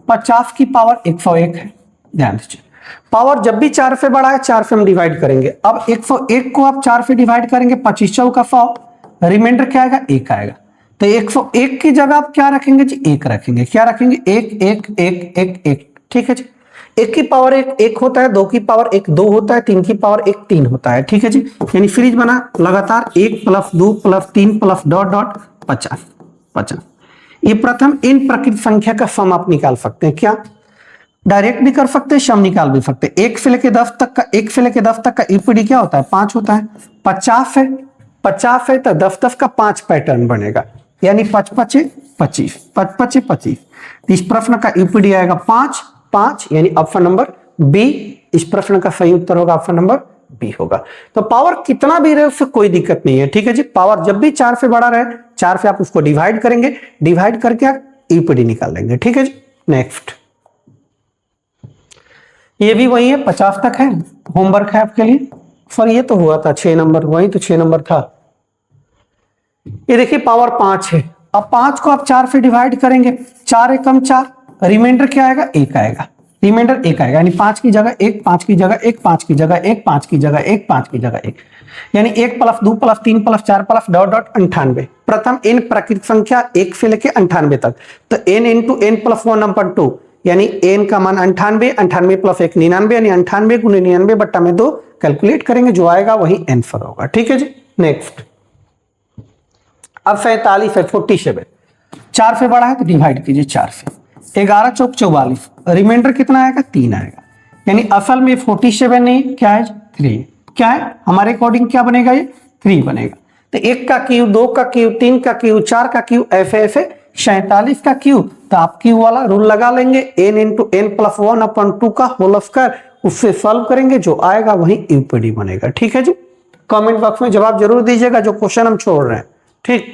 50 की पावर 101 है। ध्यान दीजिए, पावर जब भी 4 से बड़ा है 4 से हम डिवाइड करेंगे। अब 101 को आप 4 से डिवाइड करेंगे, 25 चौका 100, रिमाइंडर क्या आएगा, 1 आएगा। तो 101 की जगह आप क्या रखेंगे जी, 1 रखेंगे, क्या रखेंगे, 1 1 1 1 1, ठीक है जी। 1 की पावर 1 होता है, 2 की पावर 1 2 होता है, 3 की पावर 1 3 होता है, ठीक है जी। यानी सीरीज बना लगातार 1 plus 2 plus 3 plus dot dot 50 50। ये प्रथम इन प्रकृत संख्या का सम आप निकाल सकते हैं, क्या डायरेक्ट भी कर सकते हैं, सम निकाल भी सकते हैं। 1 से लेके 10 तक का, 1 से लेके 10 तक का यूपीडी क्या होता है, 5 होता है। 50 है तो 10 10 का 5 पैटर्न बनेगा, यानी 5 5 25, 5 5 25। इस प्रश्न का यूपीडी आएगा 5 5, यानी ऑप्शन नंबर बी इस प्रश्न का सही उत्तर होगा, ऑप्शन नंबर बी होगा। तो पावर कितना भी रहे उससे कोई दिक्कत नहीं है, ठीक है जी। पावर जब भी 4 से बड़ा रहे, 4 से आप उसको डिवाइड करेंगे, डिवाइड करके आप यूपीडी निकाल लेंगे, ठीक है जी। नेक्स्ट ये भी वही है, 50 तक है, होमवर्क है आपके लिए। सर ये तो हुआ था 6 नंबर, वही तो 6 नंबर था। ये देखिए पावर 5 है, अब 5 को आप 4 से डिवाइड करेंगे, 4 एकम 4, रिमाइंडर क्या आएगा, 1 आएगा, रिमाइंडर 1 आएगा, यानी 5 की जगह 1, 5 की जगह 1, 5 की जगह 1, 5 की जगह 1, 5 की जगह 1, यानी 1 plus 2 plus 3 plus 4 plus dot dot 98। प्रथम इन प्राकृतिक संख्या 1 से लेके 98 तक, तो n इंटू n प्लस 1/2, यानी n का मान 98, 98 प्लस 1 99, यानी 98 गुने 99 बट्टा में 2 कैलकुलेट करेंगे, जो आएगा वही आंसर होगा, ठीक है जी। नेक्स्ट अब 47 है, 47 4 से बड़ा है तो डिवाइड कीजिए 4 से, 11 चौक 44, रिमाइंडर कितना आएगा, 3 आएगा, यानी असल में 47 नहीं क्या है, 3, क्या है हमारे अकॉर्डिंग क्या बनेगा, ये 3 बनेगा। तो 1 का क्यूब, 2 का क्यूब, 3 का क्यूब, 4 का क्यूब, ऐसे ऐसे 47 का क्यूब, तो आप क्यूब वाला रूल लगा लेंगे, n इंटू n प्लस 1/2 का होल स्क्वायर, उससे सॉल्व करेंगे, जो आएगा वही यूपीडी बनेगा, ठीक है जी। कमेंट बॉक्स में जवाब जरूर दीजिएगा जो क्वेश्चन हम छोड़ रहे हैं, ठीक।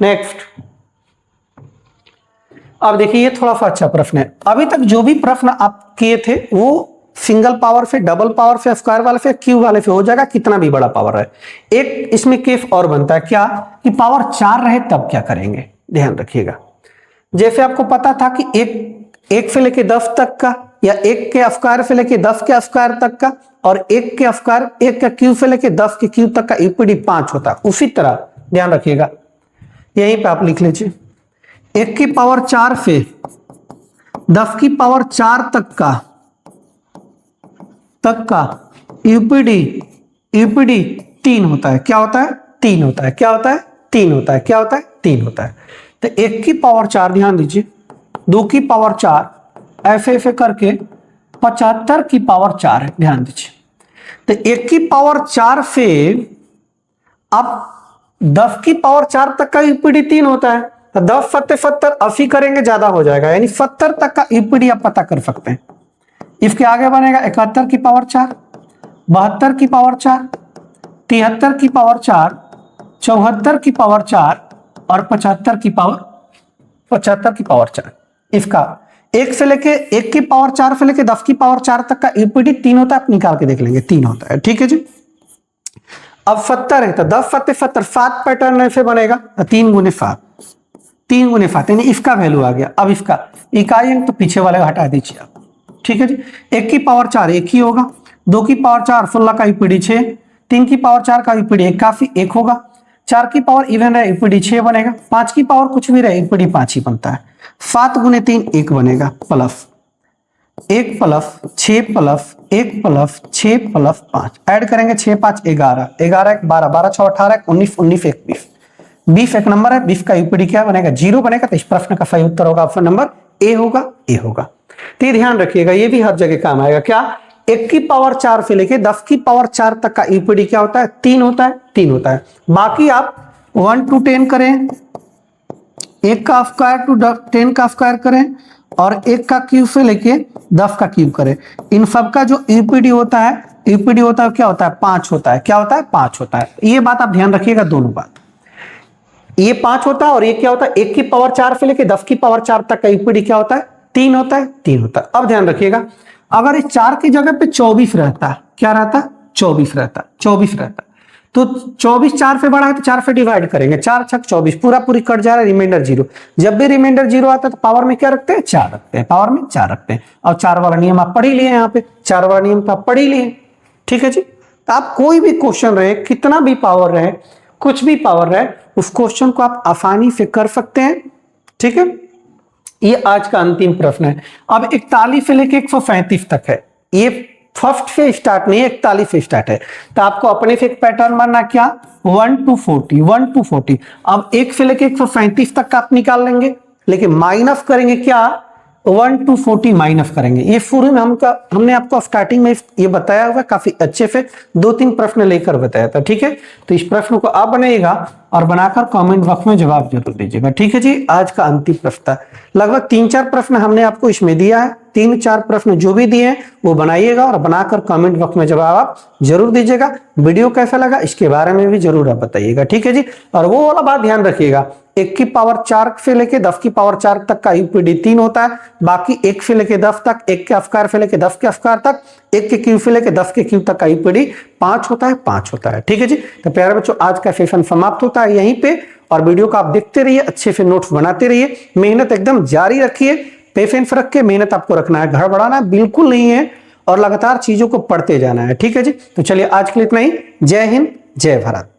नेक्स्ट अब देखिए ये थोड़ा सा अच्छा प्रश्न है। अभी तक जो भी प्रश्न आप किए थे वो सिंगल पावर से, डबल पावर से, स्क्वायर वाले से, क्यूब वाले से हो जाएगा, कितना भी बड़ा पावर है। एक इसमें केस और बनता है, क्या कि पावर 4 रहे तब क्या करेंगे, ध्यान रखिएगा। जैसे आपको पता था कि एक से लेके 10 तक का, या 1 के स्क्वायर से लेके 10 के स्क्वायर तक का, और 1 के स्क्वायर, 1 का क्यूब से लेके 10 के क्यूब तक का यूपीडी 5 होता है। उसी तरह ध्यान रखिएगा, यहीं पे आप लिख लीजिए 1 की पावर 4 से 10 की पावर 4 तक का यूपीडी 3 होता है। क्या होता है, 3 होता है। क्या होता है, 3 होता है। क्या होता है, 3 होता है। तो 1 की पावर 4 ध्यान दीजिए, 2 की पावर 4, ऐसे ऐसे करके 75 की पावर 4 है, ध्यान दीजिए। तो 1 की पावर 4 से अब 10 की पावर 4 तक का यूपीडी 3 होता है, तो 10 फत्ते 70 80 करेंगे ज्यादा हो जाएगा, यानी 70 तक का ईपीडी आप पता कर सकते हैं। इसके आगे बनेगा 71 की पावर 4, 72 की पावर 4, 73 की पावर 4, 74 की पावर 4 और 75 की पावर 4। इसका 1 से लेके 1 की पावर 4 से लेके 10 की पावर 4 तक का ईपीडी 3 होता है, आप निकाल के देख लेंगे 3 होता है। ठीक है जी। अब 70 है तो 10 फत्ते 70 7 पैटर्न से बनेगा, 3 गुने 7, 3 गुने 7 यानी इसका वैल्यू आ गया। अब इसका इकाई अंक तो पीछे वाले हटा दीजिए आप। ठीक है जी। 1 की पावर 4 1 ही होगा, 2 की पावर 4 16 का ईपीडी 6, 3 की पावर 4 का ईपीडी 1 काफी 1 होगा, 4 की पावर इवन रहे ईपीडी 6 बनेगा, 5 की पावर कुछ भी रहे ईपीडी 5 ही बनता है। 7 गुने 3 1 बनेगा, plus 1 plus 6 plus 1 plus 6 plus 5 add करेंगे 6 5 11, 11 1 12, 12 6 18 19, 19 1 20, 20 एक नंबर है, 20 का ईपीडी क्या बनेगा 0 बनेगा। तो इस प्रश्न का सही उत्तर होगा ऑप्शन नंबर ए होगा, ए होगा। तो ये ध्यान रखिएगा, ये भी हर जगह काम आएगा। क्या 1 की पावर 4 से लेके 10 की पावर 4 तक का ईपीडी क्या होता है 3 होता है, 3 होता है। बाकी आप 1 to 10 करें, 1 का स्क्वायर टू 10 का स्क्वायर करें और 1 का क्यूब से लेके 10 का क्यूब करें, इन सब का जो ईपीडी होता है क्या होता है 5 होता है। क्या होता है 5 होता है। ये बात आप ध्यान रखिएगा, दोनों बात, ये 5 होता है और ये क्या होता है 1 की पावर 4 से लेके 10 की पावर 4 तक का ईपीडी क्या होता है 3 होता है, 3 होता है। अब ध्यान रखिएगा, अगर इस 4 की जगह पे 24 रहता, क्या रहता 24 रहता, 24 रहता, तो 24 4 से बड़ा है तो 4 से डिवाइड करेंगे, 4 छक 24 पूरा पूरी कट जा रहा है, रिमाइंडर 0। जब भी रिमाइंडर 0 आता है तो पावर में क्या रखते हैं 4 रखते हैं, पावर में 4 रखते हैं। और 4 वाला नियम आप पढ़ ही लिए, यहाँ पे 4 वाला नियम तो आप पढ़ ही लिए। ठीक है जी। तो आप कोई भी क्वेश्चन रहे, कितना भी पावर रहे, कुछ भी पावर रहे, उस क्वेश्चन को आप आसानी से कर सकते हैं। ठीक है। ये आज का अंतिम प्रश्न है। अब 41 से लेके 135 तक है, ये फर्स्ट से स्टार्ट नहीं है, 41 से स्टार्ट है। तो आपको अपने से एक पैटर्न बनना क्या 1 to 40, 1 to 40। अब 1 से लेके 135 तक का आप निकाल लेंगे, लेकिन माइनस करेंगे क्या 1 to 40 माइनस करेंगे। ये शुरू में हमने आपको स्टार्टिंग में ये बताया हुआ, काफी अच्छे से 2-3 प्रश्न लेकर बताया था। ठीक है। तो इस प्रश्न को आप बनाइएगा और बनाकर कमेंट बॉक्स में जवाब जरूर दीजिएगा। ठीक है जी। आज का अंतिम प्रश्न था, लगभग 3-4 प्रश्न हमने आपको इसमें दिया है, 3-4 प्रश्न जो भी दिए हैं वो बनाइएगा और बनाकर कमेंट बॉक्स में जवाब आप जरूर दीजिएगा। वीडियो कैसा लगा इसके बारे में भी जरूर आप बताइएगा। ठीक है जी। और वो वाला बात ध्यान रखिएगा, 1 की पावर 4 से लेके 10 की पावर 4 तक का ईपीडी 3 होता है, बाकी 1 से लेके 10 तक, 1 के स्क्वायर से लेके 10 के स्क्वायर तक, 1 के क्यूब से लेके 10 के क्यूब तक का ईपीडी 5 होता है, 5 होता है। ठीक है जी। तो प्यारे बच्चों, आज का सेशन समाप्त होता है यहीं पे, और वीडियो को आप देखते रहिए, अच्छे से नोट्स बनाते रहिए, मेहनत एकदम जारी रखिए, पेशेंस रख के मेहनत आपको रखना है, गड़बड़ाना बिल्कुल नहीं है और लगातार चीजों को पढ़ते जाना है। ठीक है जी। तो चलिए आज के लिए इतना ही। जय हिंद, जय भारत।